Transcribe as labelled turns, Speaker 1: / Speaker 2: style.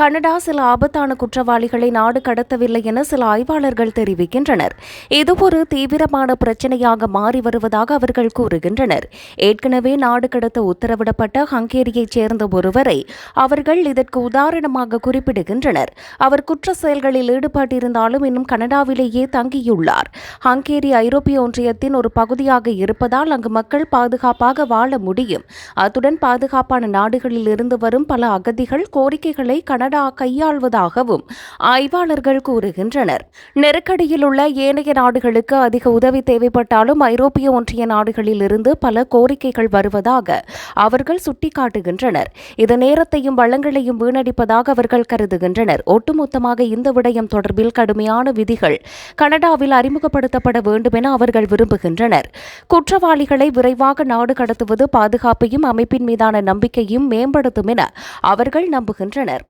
Speaker 1: Canada சில ஆபத்தான குற்றவாளிகளை நாடு கடத்தவில்லை என சில ஆய்வாளர்கள் தெரிவிக்கின்றனர். இது ஒரு தீவிரமான பிரச்சினையாக மாறி வருவதாக அவர்கள் கூறுகின்றனர். ஏற்கனவே நாடு கடத்த உத்தரவிடப்பட்ட ஹங்கேரியைச் சேர்ந்த ஒருவரை அவர்கள் இதற்கு உதாரணமாக குறிப்பிடுகின்றனர். அவர் குற்ற செயல்களில் ஈடுபட்டிருந்தாலும் இன்னும் கனடாவிலேயே தங்கியுள்ளார். ஹங்கேரி ஐரோப்பிய ஒன்றியத்தின் ஒரு பகுதியாக இருப்பதால் அங்கு மக்கள் பாதுகாப்பாக வாழ முடியும். அத்துடன் பாதுகாப்பான நாடுகளில் இருந்து வரும் பல அகதிகள் கோரிக்கைகளை கனடா கையாள்வதாகவும் ஆய்வாளர்கள் கூறுகின்றனர். நெருக்கடியில் உள்ள ஏனைய நாடுகளுக்கு அதிக உதவி தேவைப்பட்டாலும் ஐரோப்பிய ஒன்றிய நாடுகளில் இருந்து பல கோரிக்கைகள் வருவதாக அவர்கள் சுட்டிக்காட்டுகின்றனர். இது நேரத்தையும் வளங்களையும் வீணடிப்பதாக அவர்கள் கருதுகின்றனர். ஒட்டுமொத்தமாக இந்த விடயம் தொடர்பில் கடுமையான விதிகள் கனடாவில் அறிமுகப்படுத்தப்பட வேண்டும் என அவர்கள் விரும்புகின்றனர். குற்றவாளிகளை விரைவாக நாடு கடத்துவது பாதுகாப்பையும் அமைப்பின் மீதான நம்பிக்கையும் மேம்படுத்தும் என அவர்கள் நம்புகின்றனர்.